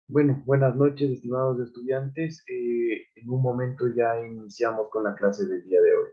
Bueno, buenas noches, estimados estudiantes. En un momento ya iniciamos con la clase del día de hoy.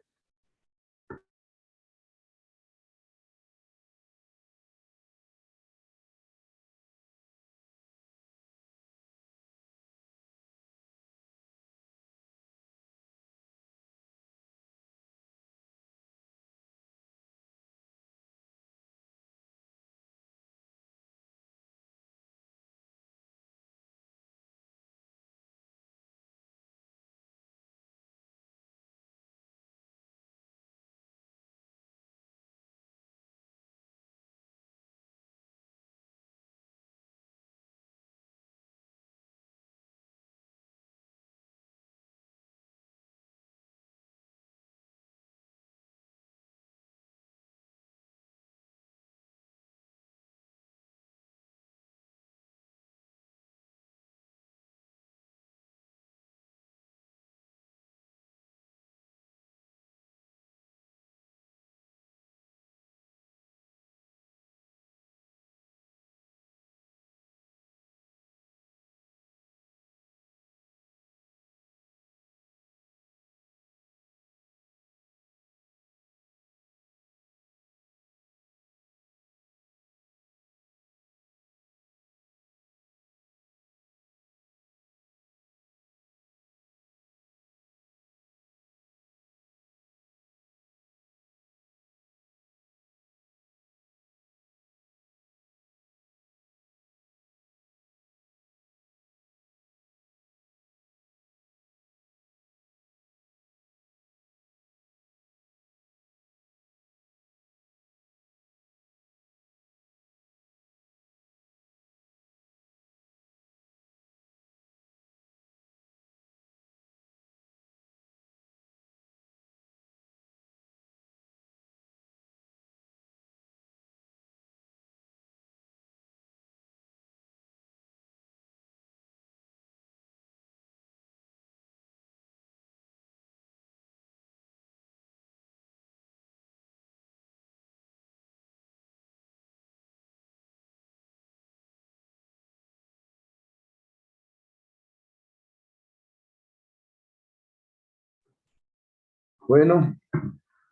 Bueno,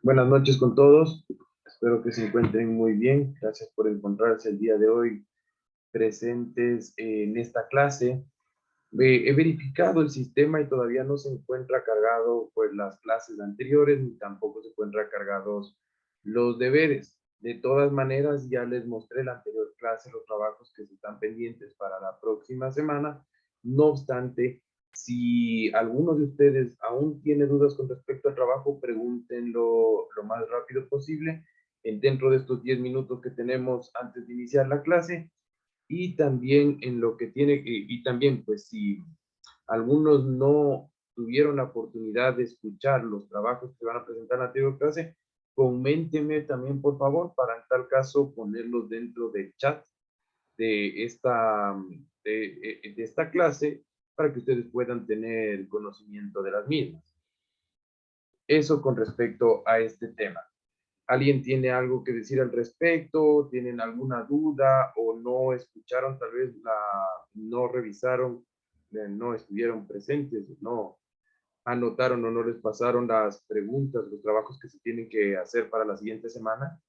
buenas noches con todos. Espero que se encuentren muy bien. Gracias por encontrarse el día de hoy presentes en esta clase. He verificado el sistema y todavía no se encuentra cargado pues las clases anteriores ni tampoco se encuentran cargados los deberes. De todas maneras, ya les mostré la anterior clase los trabajos que se están pendientes para la próxima semana. No obstante, si alguno de ustedes aún tiene dudas con respecto al trabajo, pregúntenlo lo más rápido posible dentro de estos 10 minutos que tenemos antes de iniciar la clase y también en lo que tiene, y también pues si algunos no tuvieron la oportunidad de escuchar los trabajos que van a presentar en la anterior clase, coméntenme también por favor para en tal caso ponerlos dentro del chat de esta clase para que ustedes puedan tener conocimiento de las mismas. Eso con respecto a este tema. ¿Alguien tiene algo que decir al respecto? ¿Tienen alguna duda o no escucharon, tal vez no revisaron, no estuvieron presentes, no anotaron o no les pasaron las preguntas, los trabajos que se tienen que hacer para la siguiente semana?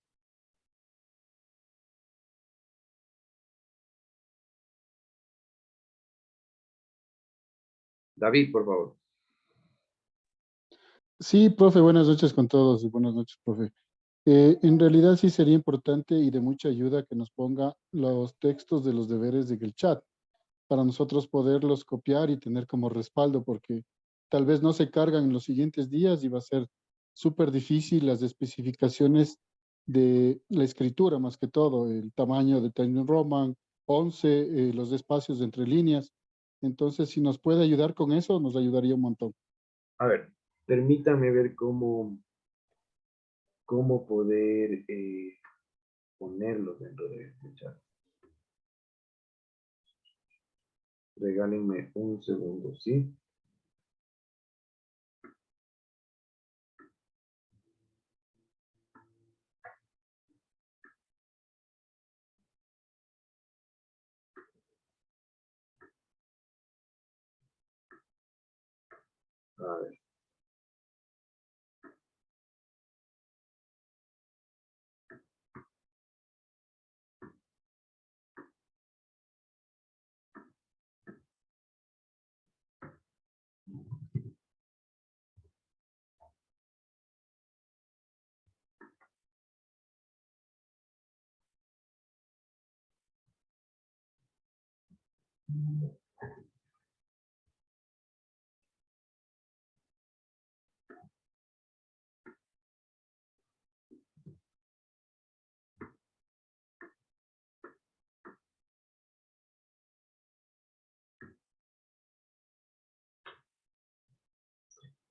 David, por favor. Sí, profe, buenas noches con todos y buenas noches, profe. En realidad sí sería importante y de mucha ayuda que nos ponga los textos de los deberes en el chat para nosotros poderlos copiar y tener como respaldo, porque tal vez no se cargan en los siguientes días y va a ser súper difícil las especificaciones de la escritura, más que todo, el tamaño de Times Roman, 11, los espacios entre líneas. Entonces, si nos puede ayudar con eso, nos ayudaría un montón. A ver, permítame ver cómo poder ponerlos dentro de este chat. Regálenme un segundo, ¿sí? A ver.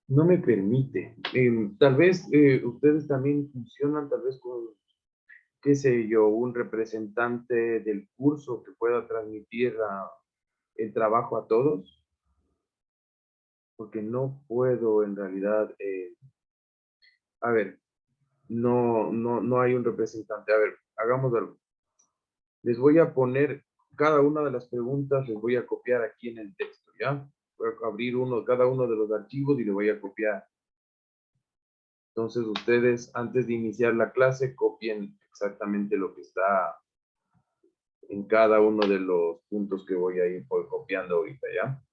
No me permite. Tal vez ustedes también funcionan, tal vez con, qué sé yo, un representante del curso que pueda transmitir el trabajo a todos, porque no puedo en realidad, a ver, no hay un representante. A ver, hagamos algo. Les voy a poner cada una de las preguntas, les voy a copiar aquí en el texto, ¿ya? Voy a abrir cada uno de los archivos y le voy a copiar. Entonces ustedes, antes de iniciar la clase, copien exactamente lo que está en cada uno de los puntos que voy a ir copiando ahorita, ¿ya?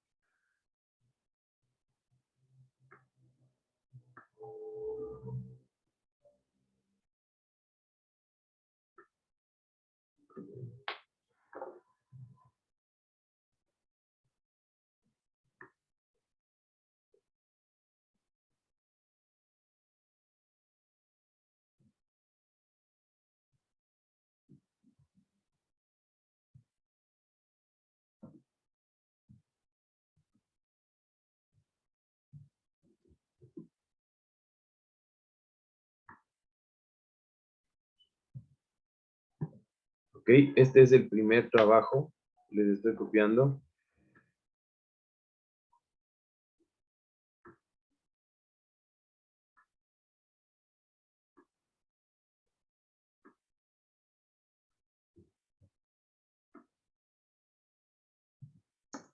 Ok, este es el primer trabajo, les estoy copiando.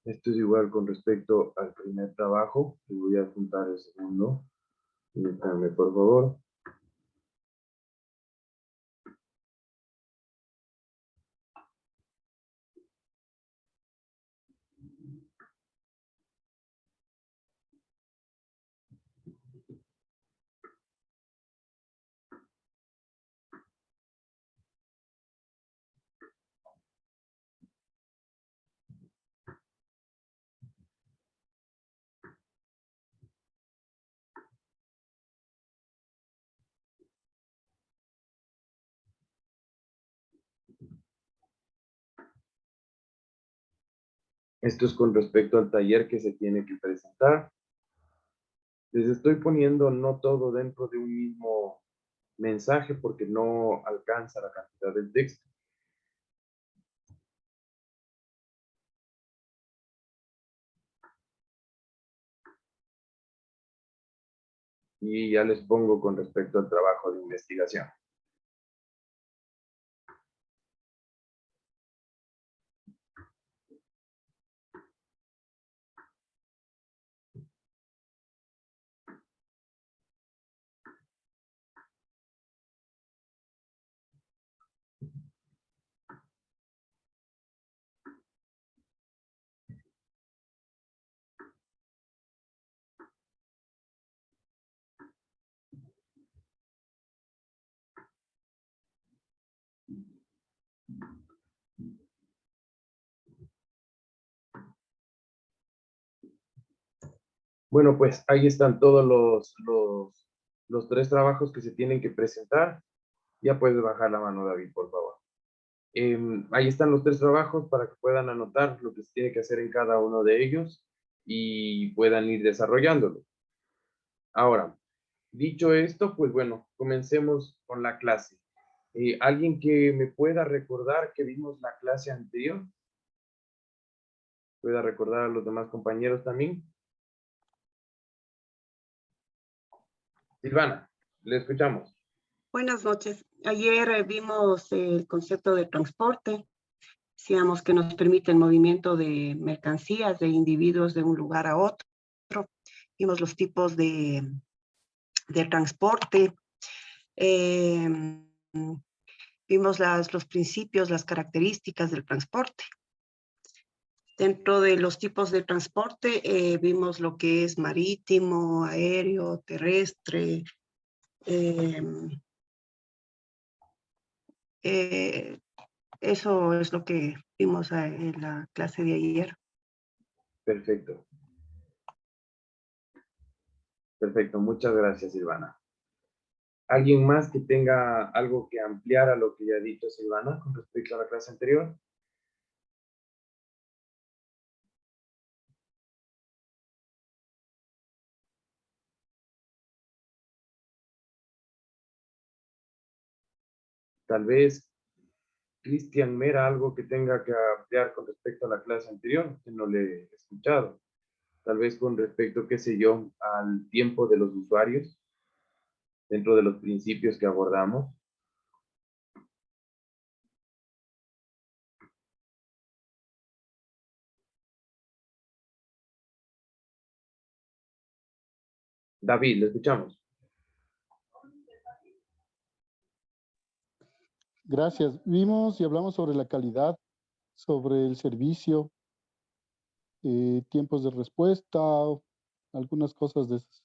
Esto es igual con respecto al primer trabajo. Les voy a juntar el segundo. Permítanme, por favor. Esto es con respecto al taller que se tiene que presentar. Les estoy poniendo no todo dentro de un mismo mensaje porque no alcanza la cantidad del texto. Y ya les pongo con respecto al trabajo de investigación. Bueno, pues ahí están todos los tres trabajos que se tienen que presentar. Ya puedes bajar la mano, David, por favor. Ahí están los tres trabajos para que puedan anotar lo que se tiene que hacer en cada uno de ellos y puedan ir desarrollándolo. Ahora, dicho esto, pues bueno, comencemos con la clase. ¿Alguien que me pueda recordar que vimos la clase anterior? ¿Pueda recordar a los demás compañeros también? Silvana, le escuchamos. Buenas noches. Ayer vimos el concepto de transporte. Decíamos que nos permite el movimiento de mercancías, de individuos de un lugar a otro. Vimos los tipos de transporte. Vimos los principios, las características del transporte. Dentro de los tipos de transporte vimos lo que es marítimo, aéreo, terrestre, eso es lo que vimos en la clase de ayer. Perfecto. Perfecto, muchas gracias, Silvana. ¿Alguien más que tenga algo que ampliar a lo que ya ha dicho Silvana con respecto a la clase anterior? Tal vez Cristian Mera algo que tenga que ampliar con respecto a la clase anterior, que no le he escuchado. Tal vez con respecto, qué sé yo, al tiempo de los usuarios, dentro de los principios que abordamos. David, le escuchamos. Gracias. Vimos y hablamos sobre la calidad, sobre el servicio, tiempos de respuesta, algunas cosas de esas.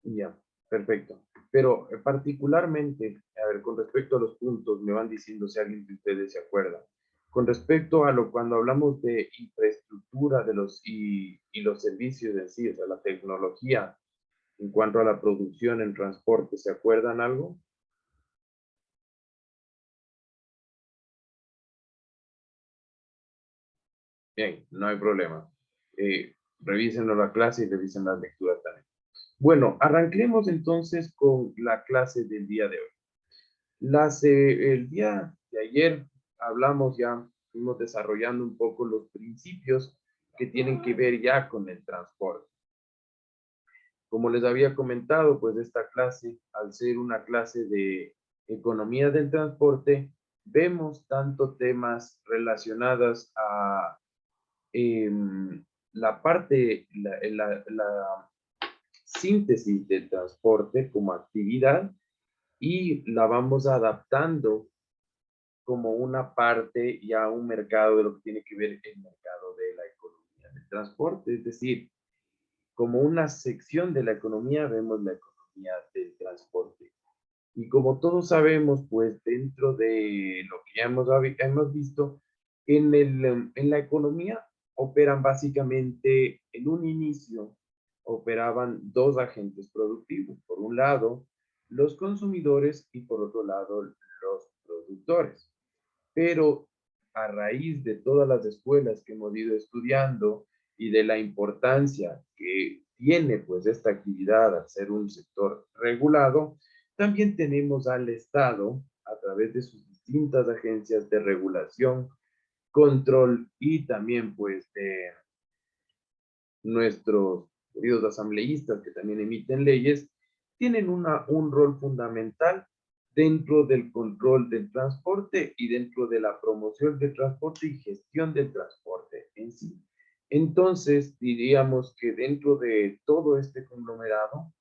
Ya, perfecto. Pero particularmente, a ver, con respecto a los puntos, me van diciendo si alguien de ustedes se acuerda. Con respecto a cuando hablamos de infraestructura de y los servicios en sí, o sea, la tecnología, en cuanto a la producción en transporte, ¿se acuerdan algo? Bien, no hay problema. Revisen la clase y revisen las lecturas también. Bueno, arranquemos entonces con la clase del día de hoy. El día de ayer hablamos ya, fuimos desarrollando un poco los principios que tienen que ver ya con el transporte. Como les había comentado, pues esta clase, al ser una clase de economía del transporte, vemos tanto temas relacionados a la parte, la síntesis del transporte como actividad y la vamos adaptando como una parte y a un mercado de lo que tiene que ver el mercado de la economía del transporte, es decir, como una sección de la economía vemos la economía del transporte. Y como todos sabemos, pues dentro de lo que ya hemos visto, en la economía operan básicamente, en un inicio, operaban dos agentes productivos. Por un lado, los consumidores y por otro lado, los productores. Pero a raíz de todas las escuelas que hemos ido estudiando y de la importancia que tiene pues esta actividad al ser un sector regulado, también tenemos al Estado a través de sus distintas agencias de regulación, control y también pues de nuestros queridos asambleístas que también emiten leyes, tienen un rol fundamental dentro del control del transporte y dentro de la promoción del transporte y gestión del transporte en sí. Entonces, diríamos que dentro de todo este conglomerado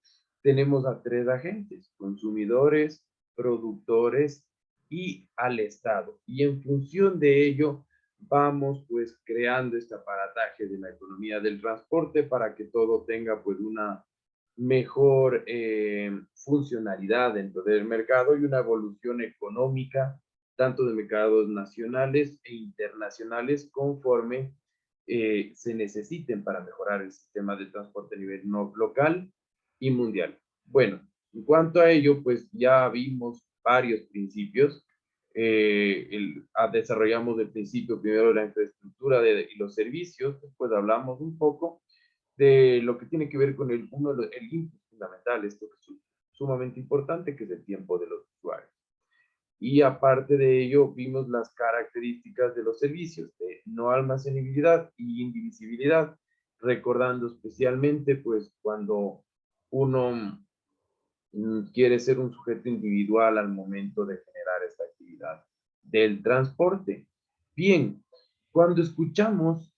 tenemos a tres agentes: consumidores, productores y al Estado. Y en función de ello, vamos pues creando este aparataje de la economía del transporte para que todo tenga pues una mejor funcionalidad dentro del mercado y una evolución económica tanto de mercados nacionales e internacionales conforme se necesiten para mejorar el sistema de transporte a nivel no local y mundial. Bueno, en cuanto a ello, pues ya vimos varios principios. Desarrollamos el principio primero de la infraestructura y los servicios, después hablamos un poco de lo que tiene que ver con el input fundamental, esto que es sumamente importante, que es el tiempo de los usuarios. Y aparte de ello, vimos las características de los servicios de no almacenabilidad y indivisibilidad, recordando especialmente pues cuando uno quiere ser un sujeto individual al momento de generar esta actividad del transporte. Bien, cuando escuchamos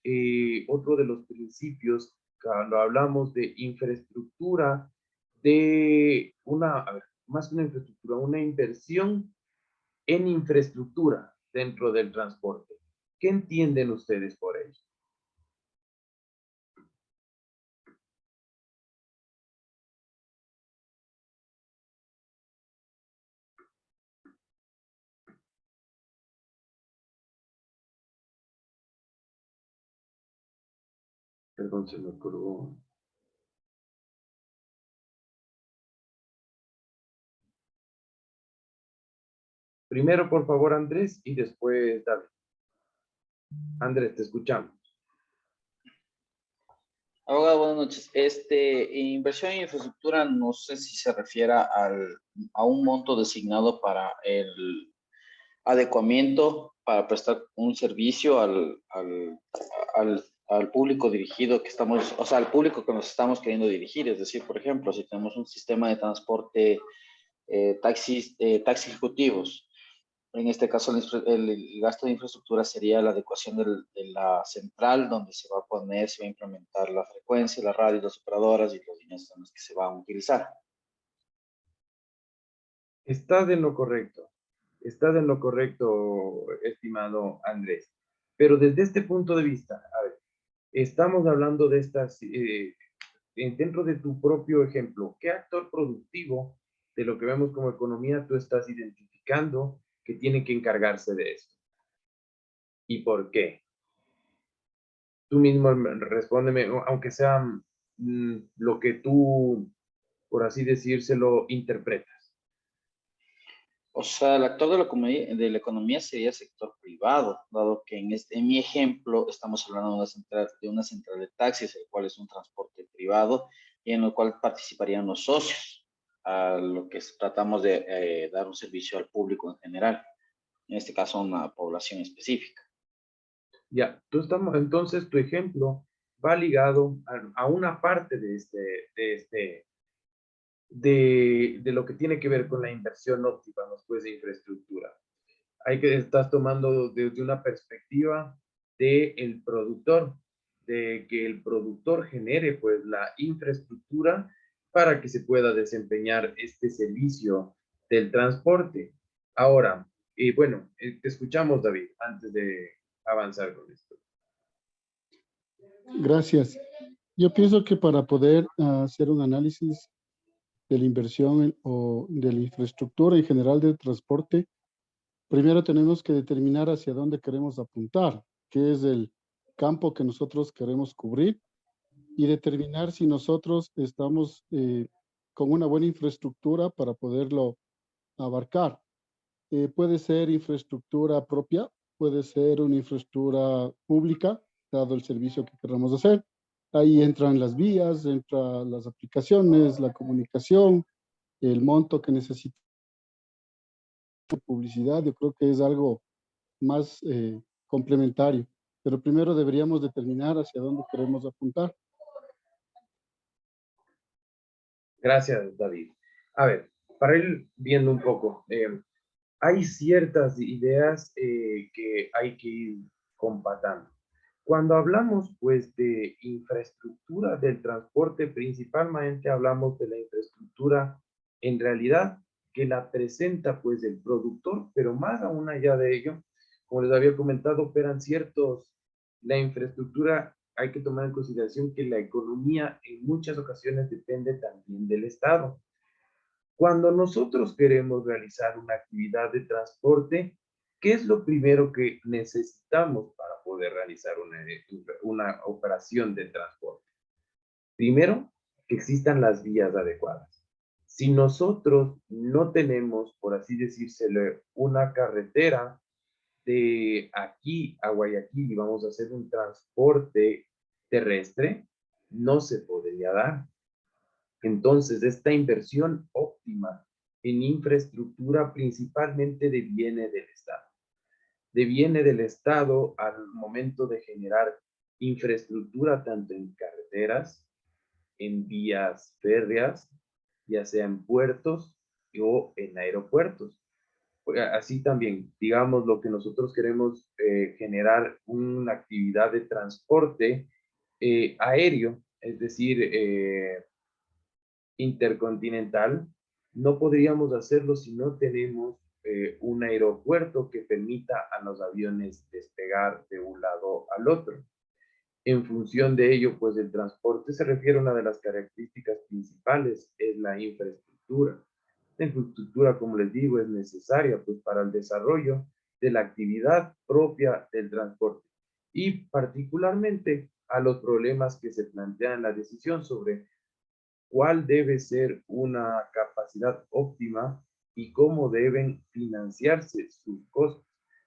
otro de los principios, cuando hablamos de infraestructura, de más que una infraestructura, una inversión en infraestructura dentro del transporte. ¿Qué entienden ustedes por ello? Perdón, se me colgó. Primero, por favor, Andrés, y después David. Andrés, te escuchamos. Abogado, buenas noches. Inversión en infraestructura, no sé si se refiere a un monto designado para el adecuamiento, para prestar un servicio al público dirigido que estamos, o sea, al público que nos estamos queriendo dirigir. Es decir, por ejemplo, si tenemos un sistema de transporte, taxis ejecutivos. En este caso, el gasto de infraestructura sería la adecuación de la central donde se va a poner, se va a implementar la frecuencia, la radio, las operadoras y los líneas en las que se van a utilizar. Estás en lo correcto. Estás en lo correcto, estimado Andrés. Pero desde este punto de vista, a ver, estamos hablando de estas, dentro de tu propio ejemplo, ¿qué actor productivo de lo que vemos como economía tú estás identificando que tiene que encargarse de esto? ¿Y por qué? Tú mismo respóndeme, aunque sea lo que tú, por así decírselo, interpretas. O sea, el actor de la economía sería el sector privado, dado que en mi ejemplo estamos hablando de una central de taxis, el cual es un transporte privado y en el cual participarían los socios, a lo que tratamos de dar un servicio al público en general, en este caso a una población específica. Ya, entonces tu ejemplo va ligado a una parte de lo que tiene que ver con la inversión óptima después de infraestructura. Estás tomando desde una perspectiva del productor, de que el productor genere pues la infraestructura para que se pueda desempeñar este servicio del transporte. Ahora, bueno, te escuchamos, David, antes de avanzar con esto. Gracias. Yo pienso que para poder hacer un análisis de la inversión o de la infraestructura en general del transporte, primero tenemos que determinar hacia dónde queremos apuntar, qué es el campo que nosotros queremos cubrir y determinar si nosotros estamos con una buena infraestructura para poderlo abarcar. Puede ser infraestructura propia, puede ser una infraestructura pública, dado el servicio que queramos hacer. Ahí entran las vías, entran las aplicaciones, la comunicación, el monto que necesita publicidad. Yo creo que es algo más complementario. Pero primero deberíamos determinar hacia dónde queremos apuntar. Gracias, David. A ver, para ir viendo un poco, hay ciertas ideas que hay que ir compatando. Cuando hablamos, pues, de infraestructura del transporte, principalmente hablamos de la infraestructura, en realidad, que la presenta, pues, el productor, pero más aún allá de ello, como les había comentado, operan ciertos, la infraestructura, hay que tomar en consideración que la economía en muchas ocasiones depende también del Estado. Cuando nosotros queremos realizar una actividad de transporte, ¿qué es lo primero que necesitamos para poder realizar una operación de transporte? Primero, que existan las vías adecuadas. Si nosotros no tenemos, por así decírselo, una carretera de aquí a Guayaquil y vamos a hacer un transporte terrestre, no se podría dar. Entonces, esta inversión óptima en infraestructura principalmente deviene del Estado. Deviene del Estado al momento de generar infraestructura tanto en carreteras, en vías férreas, ya sea en puertos o en aeropuertos. Así también, digamos, lo que nosotros queremos generar una actividad de transporte aéreo, es decir, intercontinental, no podríamos hacerlo si no tenemos un aeropuerto que permita a los aviones despegar de un lado al otro. En función de ello, pues el transporte se refiere a una de las características principales, es la infraestructura. La infraestructura, como les digo, es necesaria pues para el desarrollo de la actividad propia del transporte y particularmente a los problemas que se plantean en la decisión sobre cuál debe ser una capacidad óptima y cómo deben financiarse sus costos.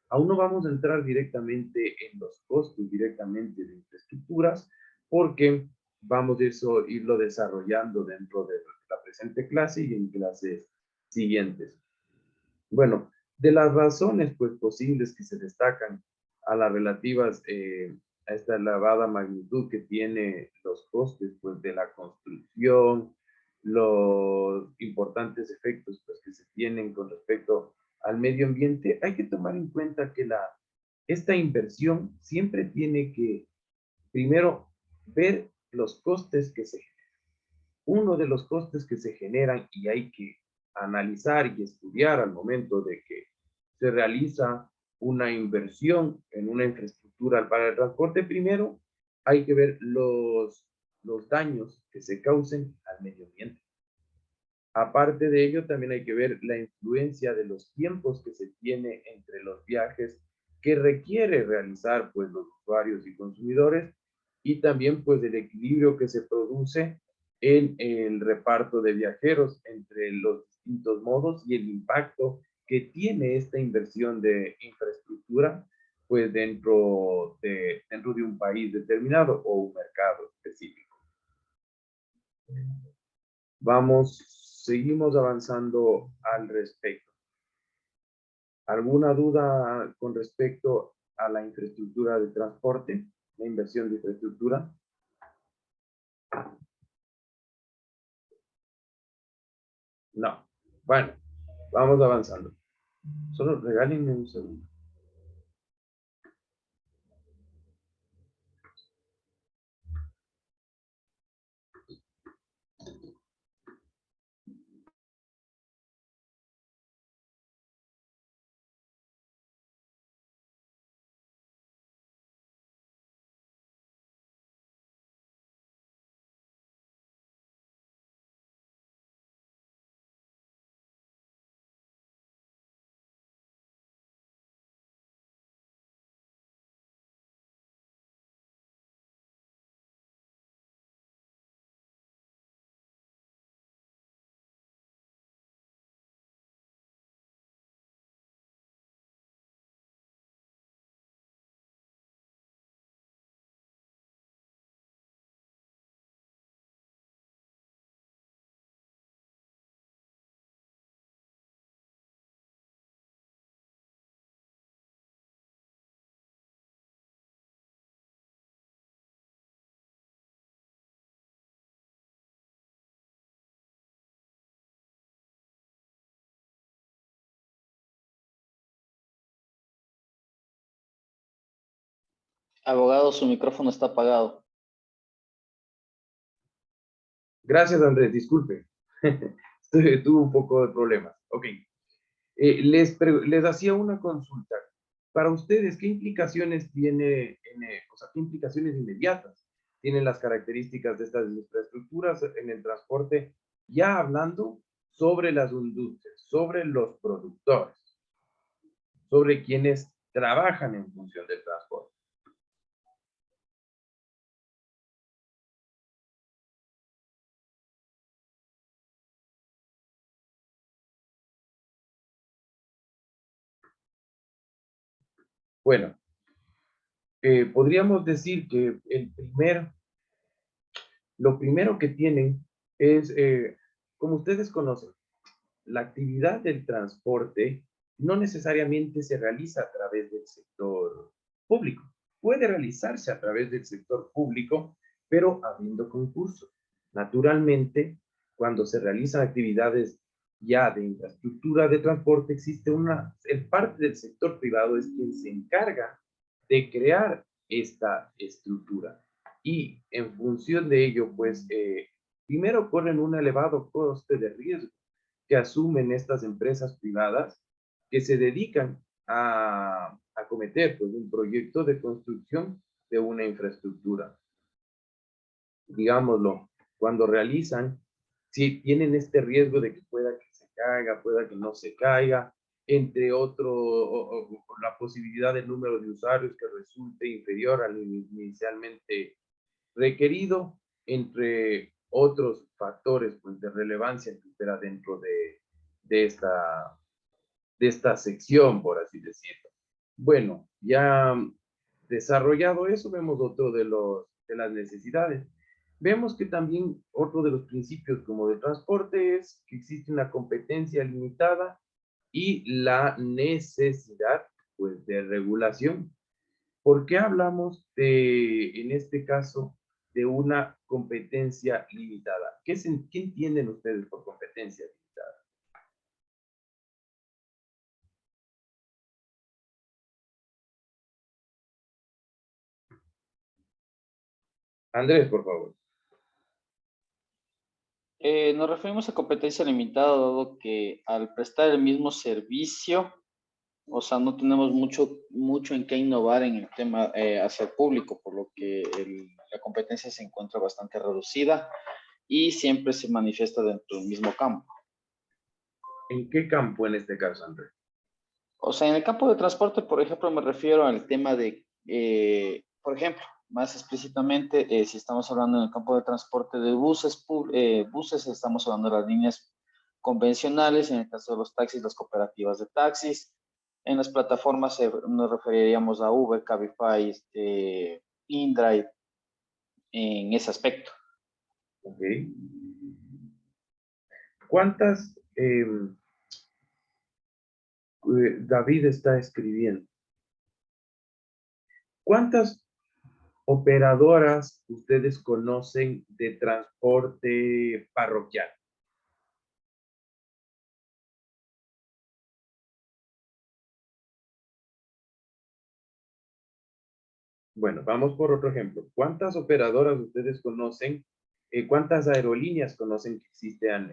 Aún no vamos a entrar directamente en los costos directamente de infraestructuras porque vamos a irlo desarrollando dentro de la presente clase y en clases siguientes. Bueno, de las razones pues posibles que se destacan a las relativas a esta elevada magnitud que tiene los costes pues de la construcción, los importantes efectos pues que se tienen con respecto al medio ambiente, hay que tomar en cuenta que esta inversión siempre tiene que primero ver los costes que se generan. Uno de los costes que se generan y hay que analizar y estudiar al momento de que se realiza una inversión en una infraestructura para el transporte, primero hay que ver los daños que se causen al medio ambiente. Aparte de ello, también hay que ver la influencia de los tiempos que se tiene entre los viajes que requiere realizar pues los usuarios y consumidores y también pues el equilibrio que se produce en el reparto de viajeros entre los distintos modos y el impacto que tiene esta inversión de infraestructura pues dentro de un país determinado o un mercado específico. Seguimos avanzando al respecto. ¿Alguna duda con respecto a la infraestructura de transporte, la inversión de infraestructura? No. Bueno, vamos avanzando. Solo regálenme un segundo. Abogado, su micrófono está apagado. Gracias, Andrés, disculpe. Tuve un poco de problemas. Ok. Les hacía una consulta. Para ustedes, ¿qué implicaciones tiene, o sea, qué implicaciones inmediatas tienen las características de estas infraestructuras en el transporte? Ya hablando sobre las industrias, sobre los productores, sobre quienes trabajan en función del transporte. Bueno, podríamos decir que lo primero que tienen es, como ustedes conocen, la actividad del transporte no necesariamente se realiza a través del sector público. Puede realizarse a través del sector público, pero habiendo concursos. Naturalmente, cuando se realizan actividades ya de infraestructura de transporte, existe el parte del sector privado es quien se encarga de crear esta estructura. Y en función de ello, pues, primero corren un elevado coste de riesgo que asumen estas empresas privadas que se dedican a acometer pues, un proyecto de construcción de una infraestructura. Digámoslo, cuando realizan, si tienen este riesgo de que pueda que se caiga, pueda que no se caiga, entre otro, la posibilidad del número de usuarios que resulte inferior al inicialmente requerido, entre otros factores pues, de relevancia que opera dentro de esta sección, por así decirlo. Bueno, ya desarrollado eso, vemos otro de las necesidades. Vemos que también otro de los principios como de transporte es que existe una competencia limitada y la necesidad pues, de regulación. ¿Por qué hablamos en este caso, de una competencia limitada? ¿Qué entienden ustedes por competencia limitada? Andrés, por favor. Nos referimos a competencia limitada, dado que al prestar el mismo servicio, o sea, no tenemos mucho en qué innovar en el tema hacia el público, por lo que la competencia se encuentra bastante reducida y siempre se manifiesta dentro del mismo campo. ¿En qué campo en este caso, Andrés? O sea, en el campo de transporte, por ejemplo, me refiero al tema de, por ejemplo, más explícitamente, si estamos hablando en el campo de transporte de buses, estamos hablando de las líneas convencionales, en el caso de los taxis, las cooperativas de taxis. En las plataformas nos referiríamos a Uber, Cabify, InDrive, en ese aspecto. Ok. ¿Cuántas, David está escribiendo, cuántas operadoras ustedes conocen de transporte parroquial? Bueno, vamos por otro ejemplo. ¿Cuántas operadoras ustedes conocen? ¿Cuántas aerolíneas conocen que existen,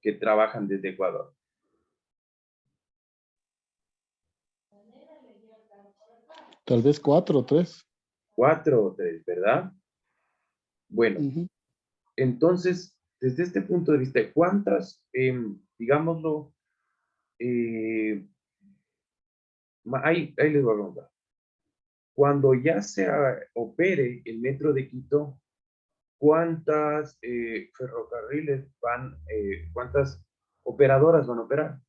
que trabajan desde Ecuador? Tal vez 4 o 3. 4 o 3, ¿verdad? Bueno, entonces, desde este punto de vista, ¿cuántas, digámoslo, ahí les voy a preguntar. Cuando ya se opere el metro de Quito, ¿cuántas ferrocarriles cuántas operadoras van a operar?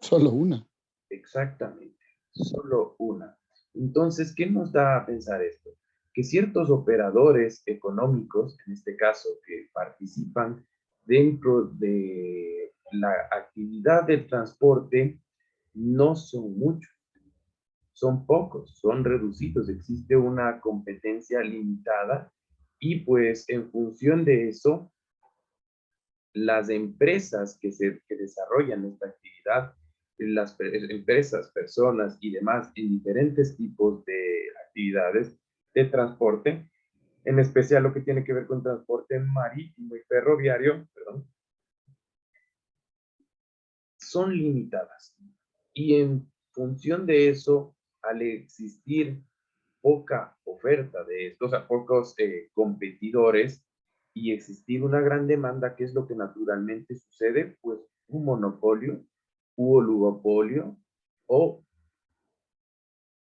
Solo una. Exactamente, solo una. Entonces, ¿qué nos da a pensar esto? Que ciertos operadores económicos, en este caso, que participan dentro de la actividad del transporte, no son muchos, son pocos, son reducidos, existe una competencia limitada y pues en función de eso, las empresas que desarrollan esta actividad las empresas, personas y demás en diferentes tipos de actividades de transporte, en especial lo que tiene que ver con transporte marítimo y ferroviario, perdón, son limitadas. Y en función de eso, al existir poca oferta de esto, o sea, pocos competidores y existir una gran demanda, ¿qué es lo que naturalmente sucede? Pues un monopolio u oligopolio, o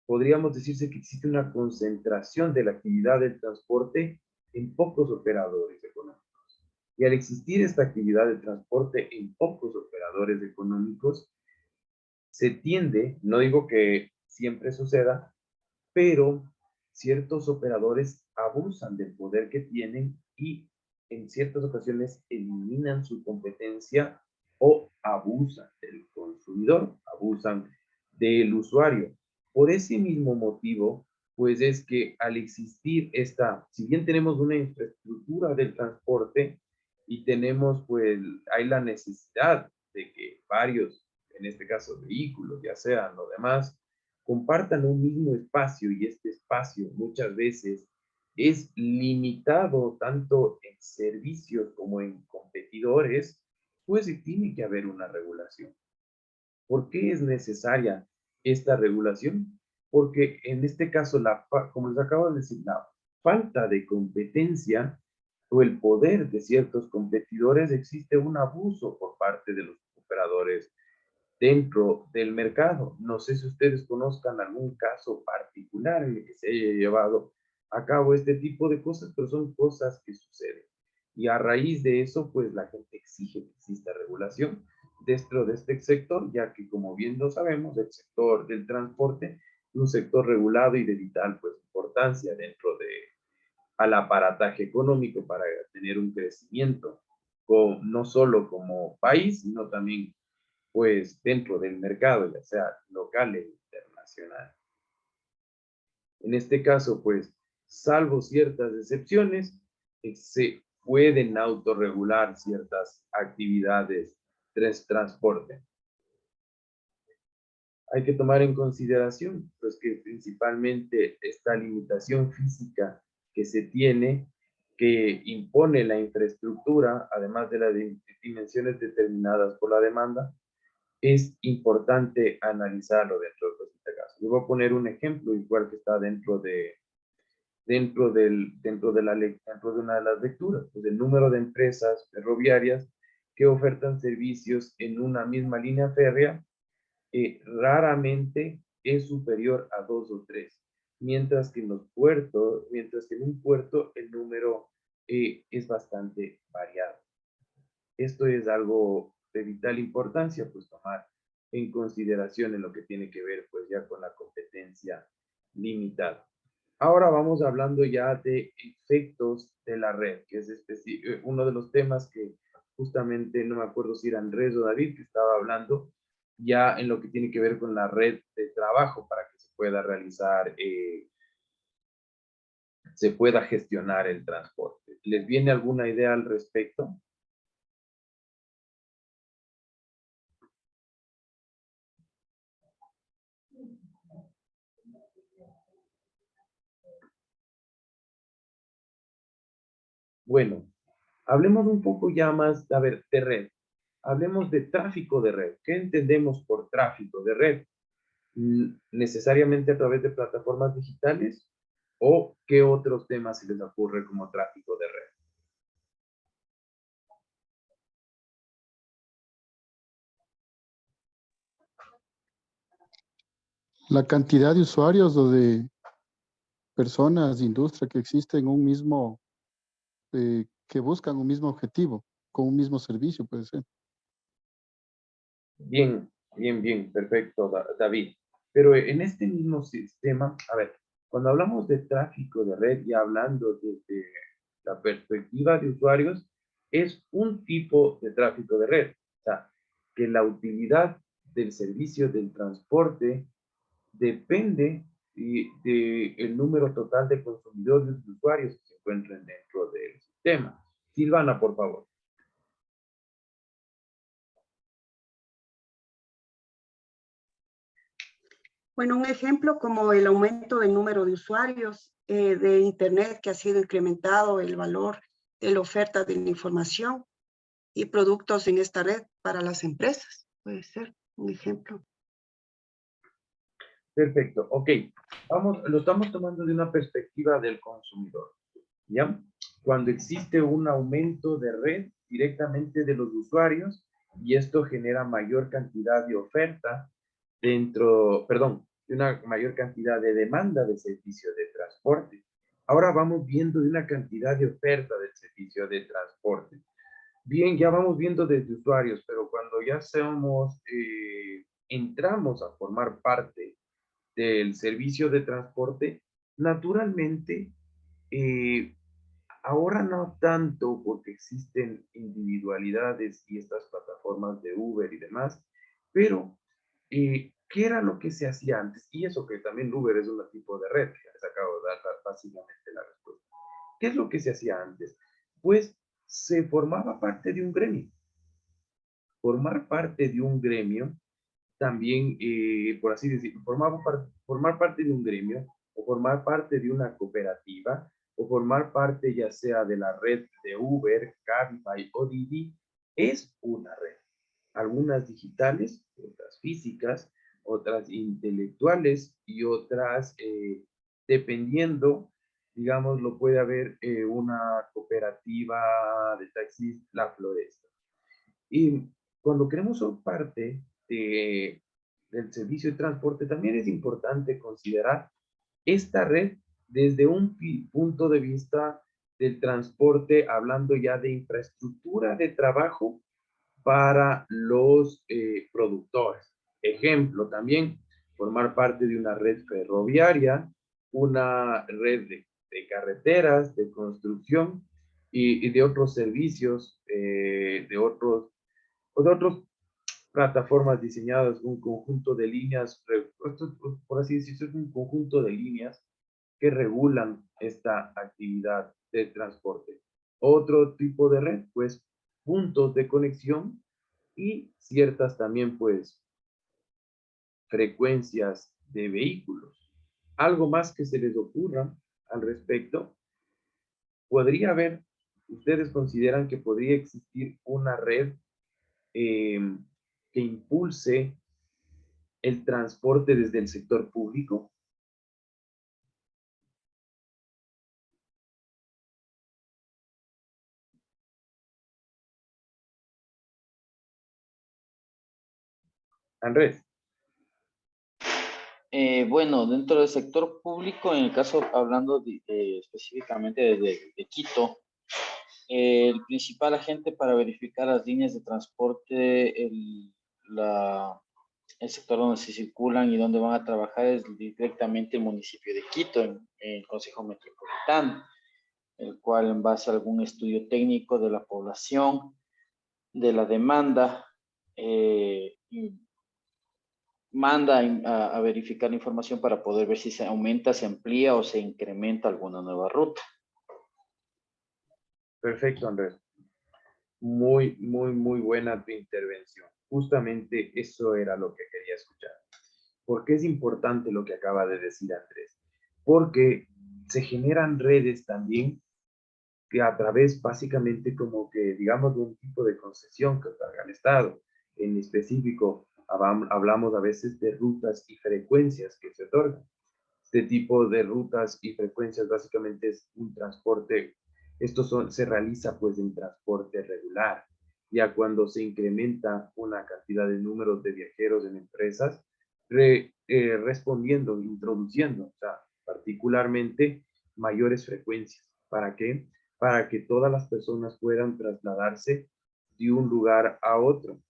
podríamos decirse que existe una concentración de la actividad del transporte en pocos operadores económicos. Y al existir esta actividad de transporte en pocos operadores económicos, se tiende, no digo que siempre suceda, pero ciertos operadores abusan del poder que tienen y en ciertas ocasiones eliminan su competencia o abusan del consumidor, abusan del usuario. Por ese mismo motivo, pues es que al existir esta, si bien tenemos una infraestructura del transporte y tenemos, pues, hay la necesidad de que varios, en este caso vehículos, ya sean lo demás, compartan un mismo espacio y este espacio muchas veces es limitado tanto en servicios como en competidores, pues tiene que haber una regulación. ¿Por qué es necesaria esta regulación? Porque en este caso, como les acabo de decir, la falta de competencia o el poder de ciertos competidores, existe un abuso por parte de los operadores dentro del mercado. No sé si ustedes conozcan algún caso particular en el que se haya llevado a cabo este tipo de cosas, pero son cosas que suceden. Y a raíz de eso, pues la gente exige que exista regulación dentro de este sector, ya que como bien lo sabemos, el sector del transporte es un sector regulado y de vital pues importancia dentro de al aparataje económico para tener un crecimiento no solo como país, sino también pues dentro del mercado, ya sea local e internacional. En este caso, pues, salvo ciertas excepciones, se pueden autorregular ciertas actividades de transporte. Hay que tomar en consideración, pues, que principalmente esta limitación física que se tiene, que impone la infraestructura, además de las dimensiones determinadas por la demanda, es importante analizarlo dentro de este caso. Yo voy a poner un ejemplo igual que está dentro de una de las lecturas, pues el número de empresas ferroviarias que ofertan servicios en una misma línea férrea raramente es superior a 2 o 3, mientras que en un puerto el número es bastante variado. Esto es algo de vital importancia, pues tomar en consideración en lo que tiene que ver pues ya con la competencia limitada. Ahora vamos hablando ya de efectos de la red, que es uno de los temas que justamente no me acuerdo si era Andrés o David que estaba hablando, ya en lo que tiene que ver con la red de trabajo para que se pueda realizar, se pueda gestionar el transporte. ¿Les viene alguna idea al respecto? Bueno, hablemos un poco ya más, a ver, de red. Hablemos de tráfico de red. ¿Qué entendemos por tráfico de red? ¿Necesariamente a través de plataformas digitales? ¿O qué otros temas se les ocurre como tráfico de red? La cantidad de usuarios o de personas, de industria que existe en un mismo, que buscan un mismo objetivo, con un mismo servicio, puede ser. Bien, bien, bien, perfecto, David. Pero en este mismo sistema, a ver, cuando hablamos de tráfico de red y hablando desde la perspectiva de usuarios, es un tipo de tráfico de red. O sea, que la utilidad del servicio del transporte depende del número total de consumidores y usuarios que se encuentren dentro del sistema. Silvana, por favor. Bueno, un ejemplo como el aumento del número de usuarios de Internet que ha sido incrementado el valor de la oferta de la información y productos en esta red para las empresas. Puede ser un ejemplo. Perfecto, ok. Vamos, lo estamos tomando de una perspectiva del consumidor, ¿ya? Cuando existe un aumento de red directamente de los usuarios y esto genera mayor cantidad de oferta perdón, de una mayor cantidad de demanda de servicio de transporte. Ahora vamos viendo de una cantidad de oferta del servicio de transporte. Bien, ya vamos viendo desde usuarios, pero cuando ya entramos a formar parte del servicio de transporte, naturalmente, ahora no tanto porque existen individualidades y estas plataformas de Uber y demás, pero ¿qué era lo que se hacía antes? Y eso que también Uber es un tipo de red, que les acabo de dar básicamente la respuesta. ¿Qué es lo que se hacía antes? Pues se formaba parte de un gremio. Formar parte de un gremio también, por así decirlo, formar parte de un gremio o formar parte de una cooperativa o formar parte ya sea de la red de Uber, Cabify o Didi, es una red. Algunas digitales, otras físicas, otras intelectuales y otras, dependiendo, digamos, lo puede haber una cooperativa de taxis, La Floresta. Y cuando queremos ser parte del servicio de transporte, también es importante considerar esta red desde un punto de vista del transporte, hablando ya de infraestructura de trabajo para los productores. Ejemplo, también formar parte de una red ferroviaria, una red de carreteras, de construcción y de otros servicios, de otras plataformas diseñadas, un conjunto de líneas, por así decirlo, es un conjunto de líneas que regulan esta actividad de transporte. Otro tipo de red, pues, puntos de conexión y ciertas también, pues, frecuencias de vehículos. Algo más que se les ocurra al respecto, podría haber, ustedes consideran que podría existir una red eh, que impulse el transporte desde el sector público. Andrés. Bueno, dentro del sector público, en el caso, hablando específicamente de Quito, el principal agente para verificar las líneas de transporte, el sector donde se circulan y donde van a trabajar es directamente el municipio de Quito, en el Consejo Metropolitano, el cual en base a algún estudio técnico de la población, de la demanda, manda a verificar la información para poder ver si se aumenta, se amplía o se incrementa alguna nueva ruta. Perfecto, Andrés. Muy, muy, muy buena tu intervención. Justamente eso era lo que quería escuchar. ¿Por qué es importante lo que acaba de decir Andrés? Porque se generan redes también que a través básicamente como que, digamos, de un tipo de concesión que otorga el Estado. En específico, hablamos a veces de rutas y frecuencias que se otorgan. Este tipo de rutas y frecuencias básicamente es un transporte, se realiza pues en transporte regular. Ya cuando se incrementa una cantidad de números de viajeros en empresas, respondiendo, introduciendo, o sea, particularmente mayores frecuencias. ¿Para qué? Para que todas las personas puedan trasladarse de un lugar a otro,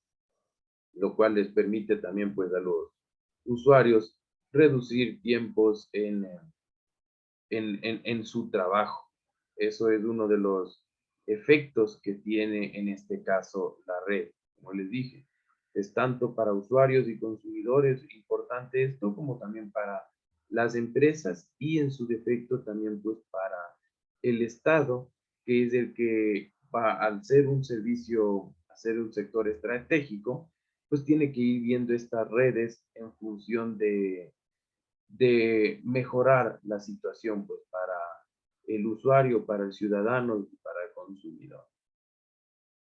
lo cual les permite también pues a los usuarios reducir tiempos en su trabajo. Eso es uno de los efectos que tiene en este caso la red. Como les dije, es tanto para usuarios y consumidores importante esto como también para las empresas y en su defecto también pues para el Estado, que es el que va al ser un servicio, a ser un sector estratégico, pues tiene que ir viendo estas redes en función de mejorar la situación pues, para el usuario, para el ciudadano y para el consumidor.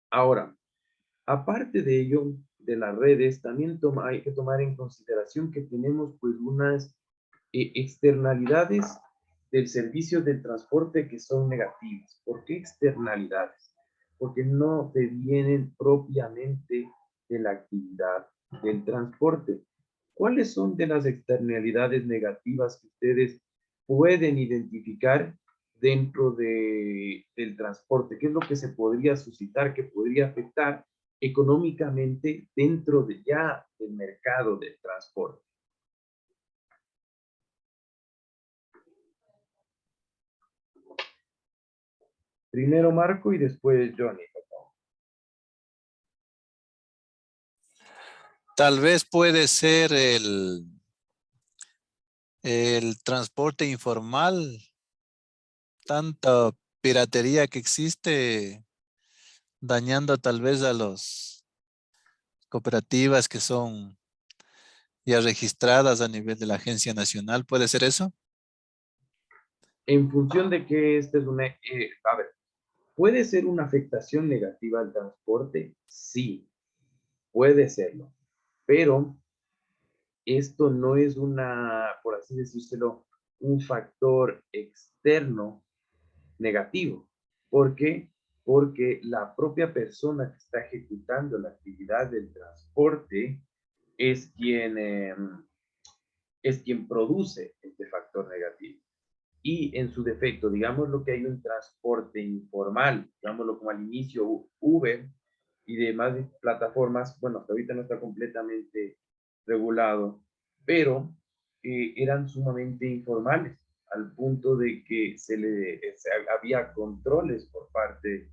Ahora, aparte de ello, de las redes, también hay que tomar en consideración que tenemos pues unas externalidades del servicio del transporte que son negativas. ¿Por qué externalidades? Porque no devienen propiamente de la actividad del transporte. ¿Cuáles son de las externalidades negativas que ustedes pueden identificar dentro del transporte? ¿Qué es lo que se podría suscitar, que podría afectar económicamente dentro de ya del mercado del transporte? Primero Marco y después Johnny. Tal vez puede ser el transporte informal, tanta piratería que existe, dañando tal vez a las cooperativas que son ya registradas a nivel de la Agencia Nacional. ¿Puede ser eso? En función de que este es una... a ver, ¿puede ser una afectación negativa al transporte? Sí, puede serlo. Pero esto no es una, por así decírselo, un factor externo negativo. ¿Por qué? Porque la propia persona que está ejecutando la actividad del transporte es quien produce este factor negativo. Y en su defecto, digámoslo que hay un transporte informal, digámoslo como al inicio Uber y demás plataformas, bueno, hasta ahorita no está completamente regulado, pero eran sumamente informales, al punto de que había controles por parte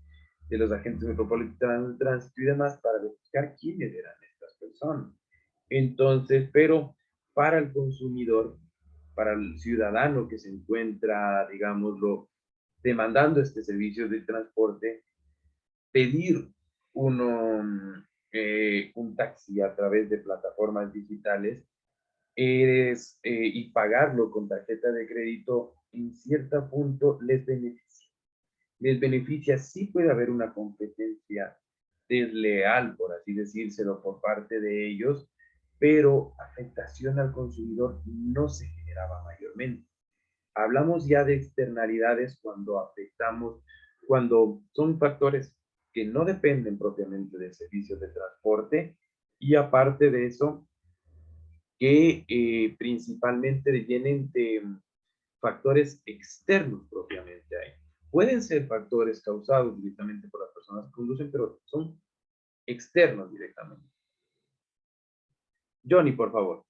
de los agentes metropolitanos de tránsito y demás para verificar quiénes eran estas personas. Entonces, pero para el consumidor, para el ciudadano que se encuentra, digámoslo, demandando este servicio de transporte, pedir un taxi a través de plataformas digitales y pagarlo con tarjeta de crédito, en cierto punto les beneficia. Les beneficia, sí puede haber una competencia desleal, por así decírselo, por parte de ellos, pero afectación al consumidor no se generaba mayormente. Hablamos ya de externalidades cuando son factores que no dependen propiamente de servicios de transporte y aparte de eso, que principalmente vienen de factores externos propiamente ahí. Pueden ser factores causados directamente por las personas que conducen, pero son externos directamente. Johnny, por favor.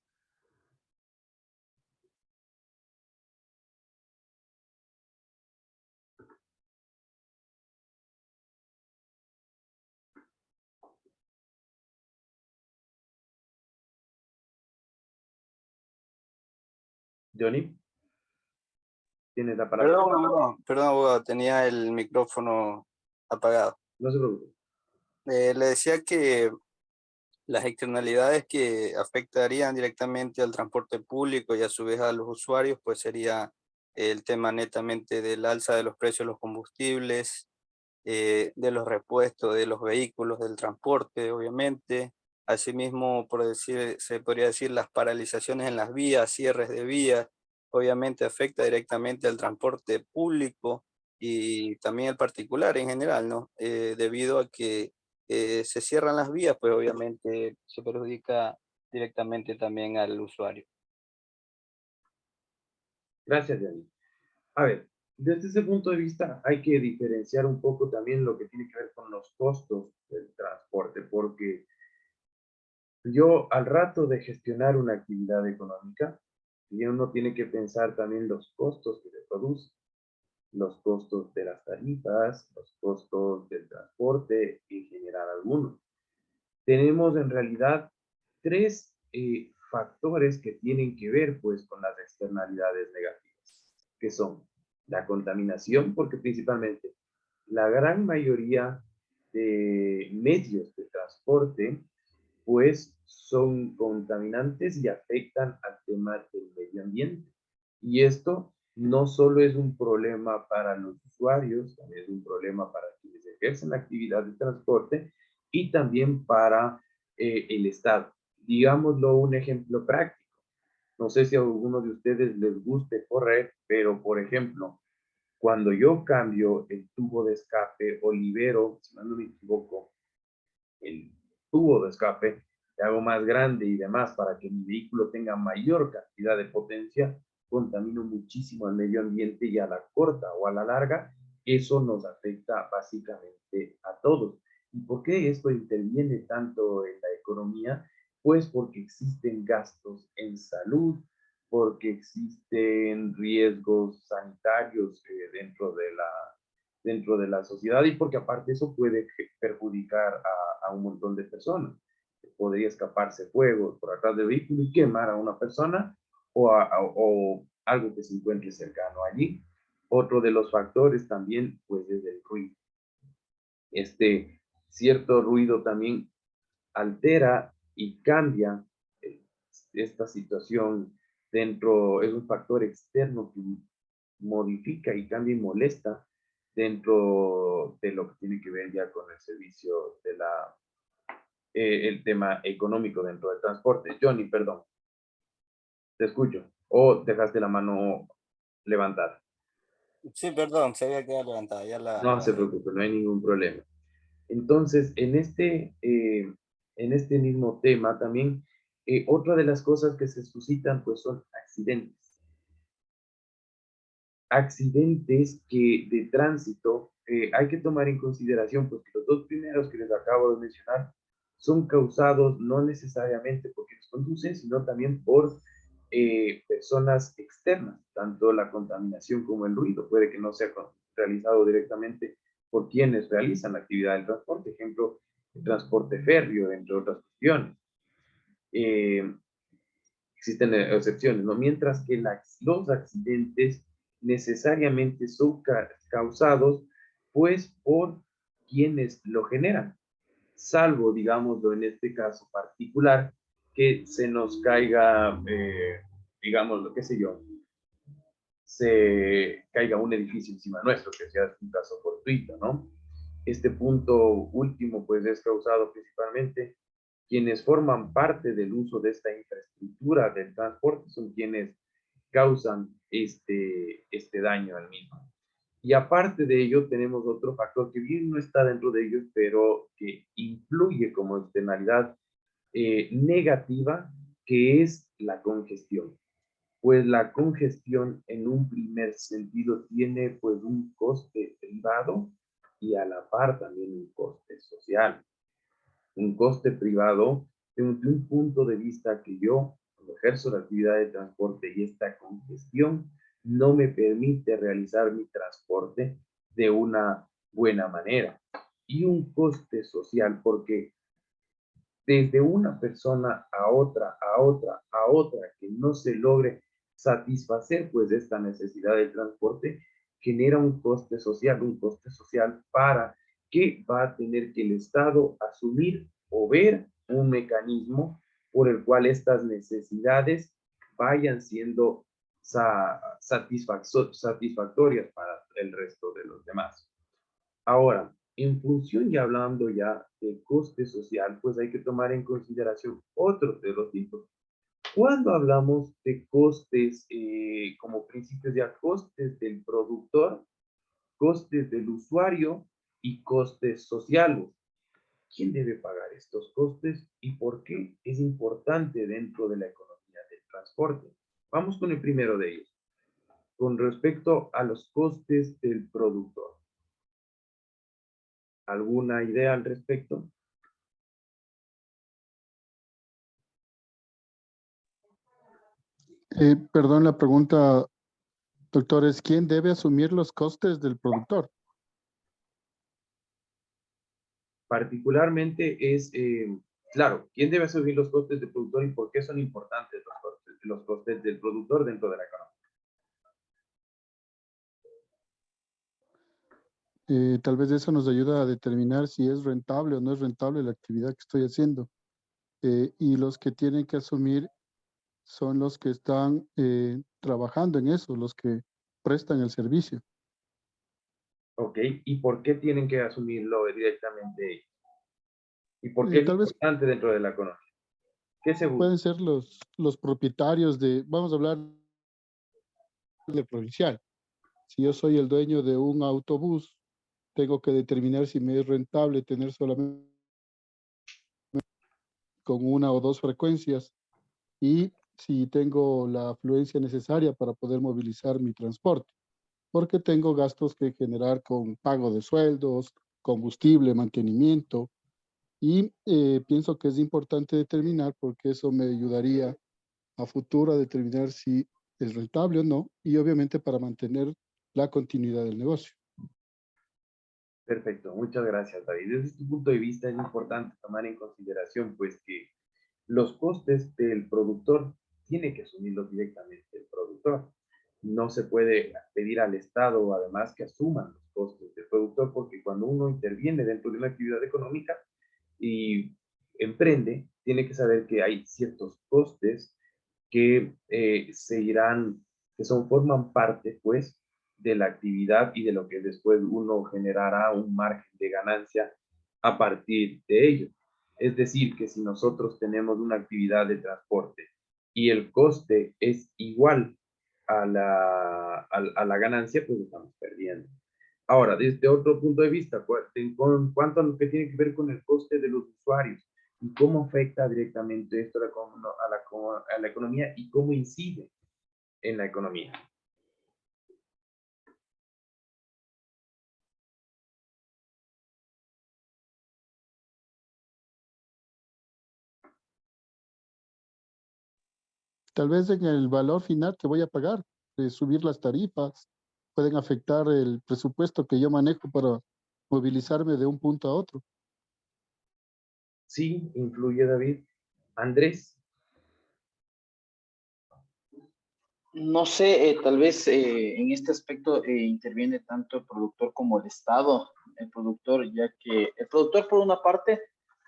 Johnny, tienes la palabra. Perdón, abogado, tenía el micrófono apagado. No se preocupe. Le decía que las externalidades que afectarían directamente al transporte público y a su vez a los usuarios, pues sería el tema netamente del alza de los precios de los combustibles, de los repuestos de los vehículos, del transporte, obviamente. Asimismo, se podría decir las paralizaciones en las vías, cierres de vías, obviamente afecta directamente al transporte público y también al particular en general, ¿no? Debido a que se cierran las vías, pues obviamente se perjudica directamente también al usuario. Gracias, Johnny. A ver, desde ese punto de vista hay que diferenciar un poco también lo que tiene que ver con los costos del transporte, porque yo al rato de gestionar una actividad económica, y uno tiene que pensar también los costos que se producen, los costos de las tarifas, los costos del transporte en general algunos. Tenemos en realidad tres factores que tienen que ver pues con las externalidades negativas, que son la contaminación, porque principalmente la gran mayoría de medios de transporte pues son contaminantes y afectan al tema del medio ambiente. Y esto no solo es un problema para los usuarios, también es un problema para quienes ejercen la actividad de transporte y también para el Estado. Digámoslo un ejemplo práctico. No sé si a alguno de ustedes les guste correr, pero por ejemplo, cuando yo cambio el tubo de escape o libero, si no me equivoco, el tubo de escape, le hago más grande y demás para que mi vehículo tenga mayor cantidad de potencia, contamino muchísimo al medio ambiente y a la corta o a la larga, eso nos afecta básicamente a todos. ¿Y por qué esto interviene tanto en la economía? Pues porque existen gastos en salud, porque existen riesgos sanitarios dentro de la sociedad y porque aparte eso puede perjudicar a un montón de personas. Podría escaparse fuego por atrás del vehículo y quemar a una persona o algo que se encuentre cercano allí. Otro de los factores también pues es el ruido. Este cierto ruido también altera y cambia esta situación dentro, es un factor externo que modifica y cambia y molesta dentro de lo que tiene que ver ya con el servicio de el tema económico dentro del transporte. Johnny, perdón, te escucho. O dejaste la mano levantada. Sí, perdón, se había quedado levantada, ya No la se bajé. preocupe, no hay ningún problema. Entonces, en este mismo tema también, otra de las cosas que se suscitan pues son accidentes. Accidentes que de tránsito hay que tomar en consideración, porque los dos primeros que les acabo de mencionar son causados no necesariamente por quienes conducen, sino también por personas externas, tanto la contaminación como el ruido. Puede que no sea realizado directamente por quienes realizan la actividad del transporte, ejemplo, el transporte férreo, entre otras cuestiones. Eh, Existen excepciones, ¿no? Mientras que los accidentes necesariamente son causados, pues, por quienes lo generan, salvo, digámoslo, en este caso particular, que se nos caiga, digamos, lo que sé yo, se caiga un edificio encima nuestro, que sea un caso fortuito, ¿no? Este punto último, pues, es causado principalmente quienes forman parte del uso de esta infraestructura del transporte, son quienes causan este daño al mismo. Y aparte de ello, tenemos otro factor que bien no está dentro de ellos, pero que influye como externalidad negativa, que es la congestión. Pues la congestión en un primer sentido tiene pues un coste privado y a la par también un coste social. Un coste privado de un punto de vista que yo, cuando ejerzo la actividad de transporte y esta congestión, no me permite realizar mi transporte de una buena manera. Y un coste social, porque desde una persona a otra, a otra, a otra, que no se logre satisfacer pues esta necesidad del transporte, genera un coste social para que va a tener que el Estado asumir o ver un mecanismo por el cual estas necesidades vayan siendo satisfactorias para el resto de los demás. Ahora, en función y hablando ya de coste social, pues hay que tomar en consideración otros de los tipos. Cuando hablamos de costes como principios ya costes del productor, costes del usuario y costes sociales. ¿Quién debe pagar estos costes y por qué es importante dentro de la economía del transporte? Vamos con el primero de ellos, con respecto a los costes del productor. ¿Alguna idea al respecto? Perdón, la pregunta, doctor, es ¿quién debe asumir los costes del productor? Particularmente es, claro, ¿quién debe asumir los costes del productor y por qué son importantes los costes del productor dentro de la economía? Tal vez eso nos ayuda a determinar si es rentable o no es rentable la actividad que estoy haciendo. y los que tienen que asumir son los que están trabajando en eso, los que prestan el servicio. ¿Ok? ¿Y por qué tienen que asumirlo directamente ellos? ¿Y por qué es Tal vez importante dentro de la economía? ¿Qué se busca? pueden ser los propietarios de, vamos a hablar de provincial. Si yo soy el dueño de un autobús, tengo que determinar si me es rentable tener solamente con una o dos frecuencias y si tengo la afluencia necesaria para poder movilizar mi transporte, porque tengo gastos que generar con pago de sueldos, combustible, mantenimiento, y pienso que es importante determinar porque eso me ayudaría a futuro a determinar si es rentable o no, y obviamente para mantener la continuidad del negocio. Perfecto, muchas gracias, David. Desde este punto de vista es importante tomar en consideración, pues, que los costes del productor tiene que asumirlos directamente el productor. No se puede pedir al Estado, además, que asuman los costes del productor, porque cuando uno interviene dentro de una actividad económica y emprende, tiene que saber que hay ciertos costes que se irán, que son, forman parte, pues, de la actividad y de lo que después uno generará un margen de ganancia a partir de ello. Es decir, que si nosotros tenemos una actividad de transporte y el coste es igual a la ganancia, pues estamos perdiendo. Ahora, desde otro punto de vista, en cuanto a lo que tiene que ver con el coste de los usuarios y cómo afecta directamente esto a la economía y cómo incide en la economía. Tal vez en el valor final que voy a pagar, subir las tarifas, pueden afectar el presupuesto que yo manejo para movilizarme de un punto a otro. Sí, influye, David. Andrés, No sé, tal vez en este aspecto interviene tanto el productor como el Estado. El productor, ya que el productor por una parte,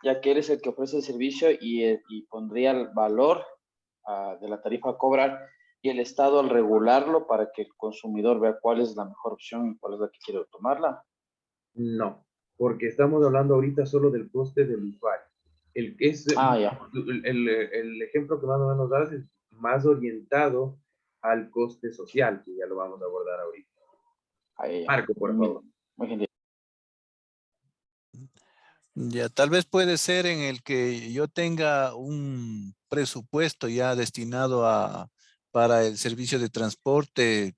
ya que él es el que ofrece el servicio y pondría el valor de la tarifa a cobrar, y el Estado al regularlo para que el consumidor vea cuál es la mejor opción y cuál es la que quiere tomarla. no, porque estamos hablando ahorita solo del coste del usuario. El que es Ah, ya. el ejemplo que más o menos das es más orientado al coste social, que ya lo vamos a abordar ahorita. Ahí, ya. Marco, por favor. Muy genial. Ya, tal vez puede ser en el que yo tenga un presupuesto ya destinado para el servicio de transporte,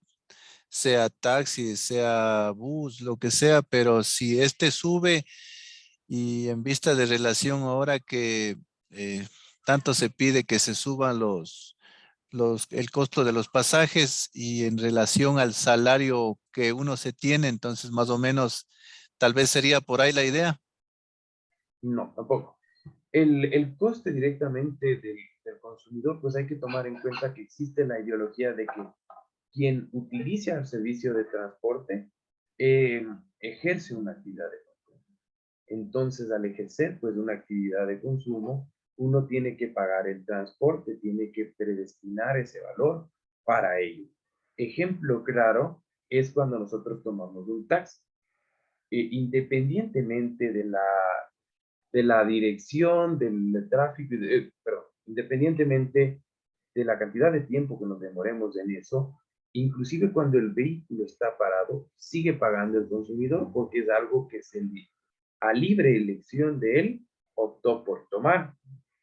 sea taxi, sea bus, lo que sea, pero si este sube y en vista de relación ahora que tanto se pide que se suban el costo de los pasajes y en relación al salario que uno se tiene, entonces más o menos tal vez sería por ahí la idea. No, tampoco. El coste directamente del consumidor, pues hay que tomar en cuenta que existe la ideología de que quien utiliza el servicio de transporte ejerce una actividad de consumo. Entonces, al ejercer pues una actividad de consumo, uno tiene que pagar el transporte, tiene que predestinar ese valor para ello. Ejemplo claro es cuando nosotros tomamos un taxi. Independientemente de la dirección, del tráfico, perdón, independientemente de la cantidad de tiempo que nos demoremos en eso, inclusive cuando el vehículo está parado, sigue pagando el consumidor porque es algo que a libre elección de él optó por tomar,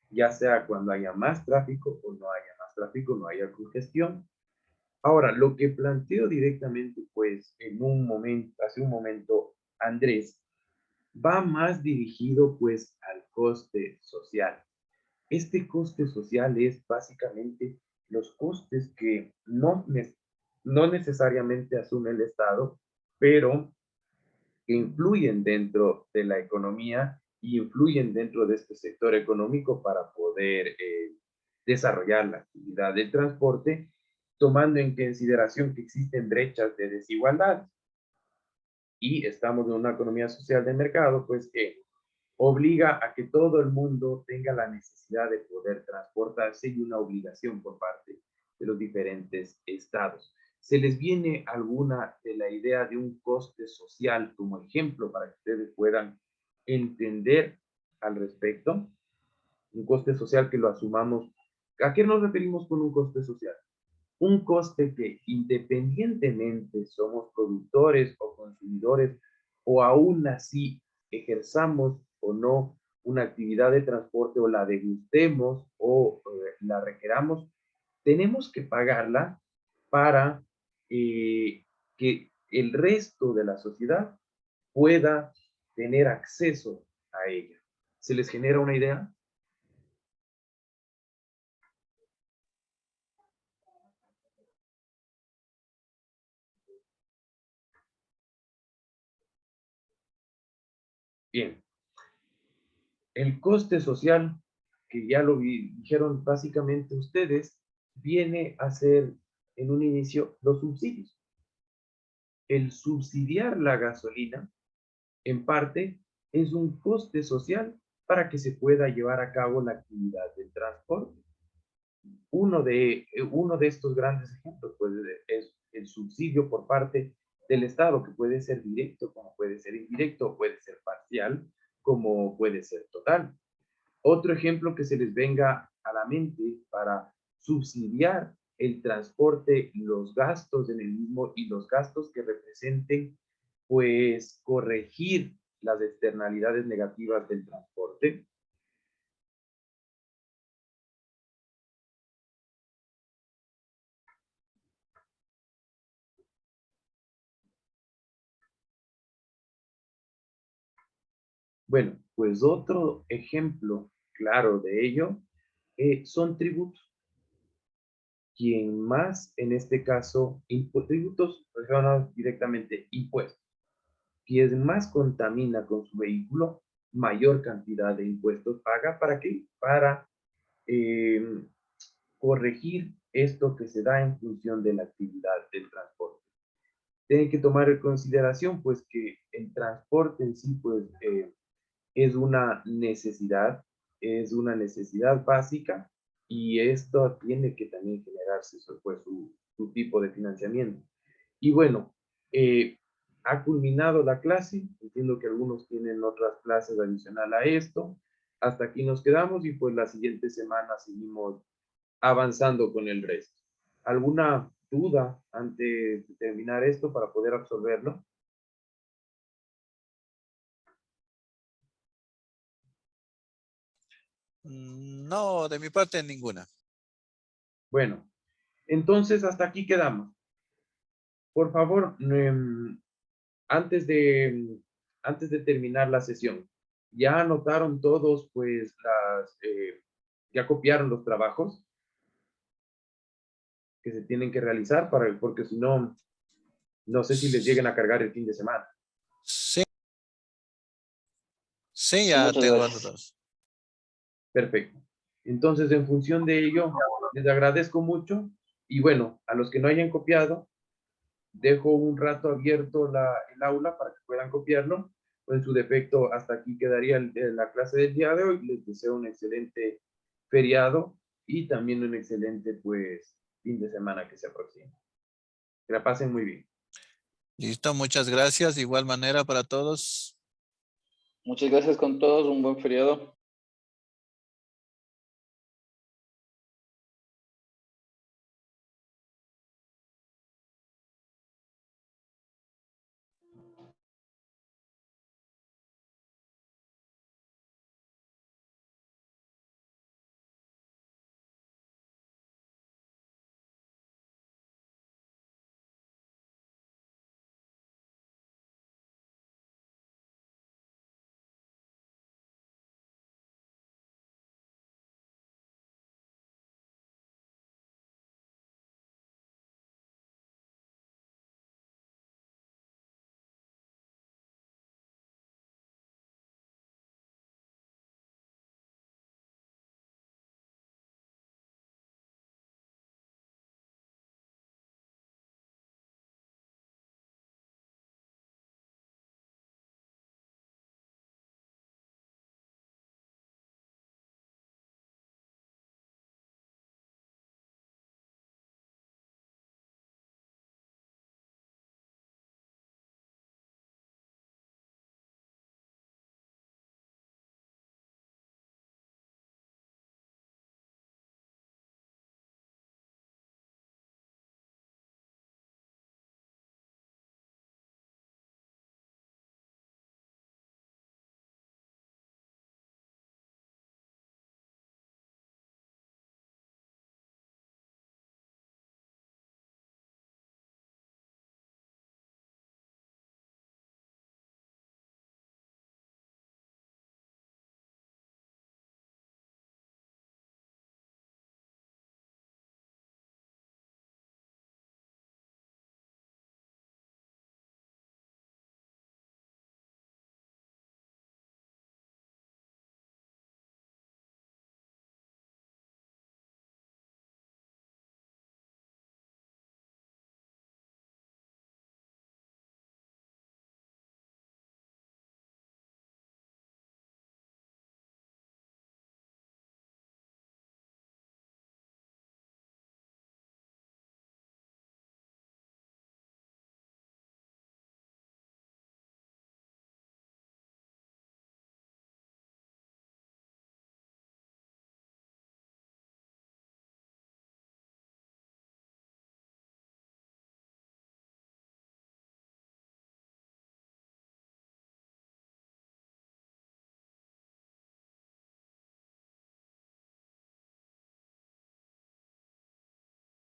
ya sea cuando haya más tráfico o no haya más tráfico, no haya congestión. Ahora, lo que planteo directamente, pues, hace un momento, Andrés, va más dirigido pues al coste social. Este coste social es básicamente los costes que no necesariamente asume el Estado, pero que influyen dentro de la economía y influyen dentro de este sector económico para poder desarrollar la actividad del transporte, tomando en consideración que existen brechas de desigualdad y estamos en una economía social de mercado, pues que obliga a que todo el mundo tenga la necesidad de poder transportarse y una obligación por parte de los diferentes estados. ¿Se les viene alguna de la idea de un coste social como ejemplo para que ustedes puedan entender al respecto? Un coste social que lo asumamos. ¿A qué nos referimos con un coste social? Un coste que independientemente somos productores o consumidores o aún así ejerzamos o no una actividad de transporte o la degustemos o la requeramos, tenemos que pagarla para que el resto de la sociedad pueda tener acceso a ella. ¿Se les genera una idea? Bien. El coste social, que ya lo dijeron básicamente ustedes, viene a ser en un inicio los subsidios. El subsidiar la gasolina, en parte, es un coste social para que se pueda llevar a cabo la actividad del transporte. Uno de estos grandes ejemplos pues, es el subsidio por parte del Estado, que puede ser directo, como puede ser indirecto, puede ser parcial, como puede ser total. Otro ejemplo que se les venga a la mente para subsidiar el transporte, los gastos en el mismo y los gastos que representen, pues, corregir las externalidades negativas del transporte. Bueno, pues otro ejemplo claro de ello son tributos. Quien más, en este caso, tributos relacionados directamente impuestos. Quien más contamina con su vehículo, mayor cantidad de impuestos paga. ¿Para qué? Para corregir esto que se da en función de la actividad del transporte. Tienen que tomar en consideración, pues, que el transporte en sí, pues, es una necesidad básica y esto tiene que también generarse pues, su tipo de financiamiento. Y bueno, ha culminado la clase, entiendo que algunos tienen otras clases adicional a esto, hasta aquí nos quedamos y pues la siguiente semana seguimos avanzando con el resto. ¿Alguna duda antes de terminar esto para poder absorberlo? No, de mi parte ninguna. Bueno, entonces hasta aquí quedamos. Por favor, antes de terminar la sesión, ¿ya anotaron todos, pues, ya copiaron los trabajos que se tienen que realizar? Porque si no, no sé si les lleguen a cargar el fin de semana. Sí, sí, Sí, ya muchas tengo gracias. anotados. Perfecto. Entonces, en función de ello, les agradezco mucho. Y bueno, a los que no hayan copiado, dejo un rato abierto el aula para que puedan copiarlo. O en su defecto, hasta aquí quedaría la clase del día de hoy. Les deseo un excelente feriado y también un excelente, pues, fin de semana que se aproxima. Que la pasen muy bien. Listo, muchas gracias. De igual manera para todos. Muchas gracias con todos, un buen feriado.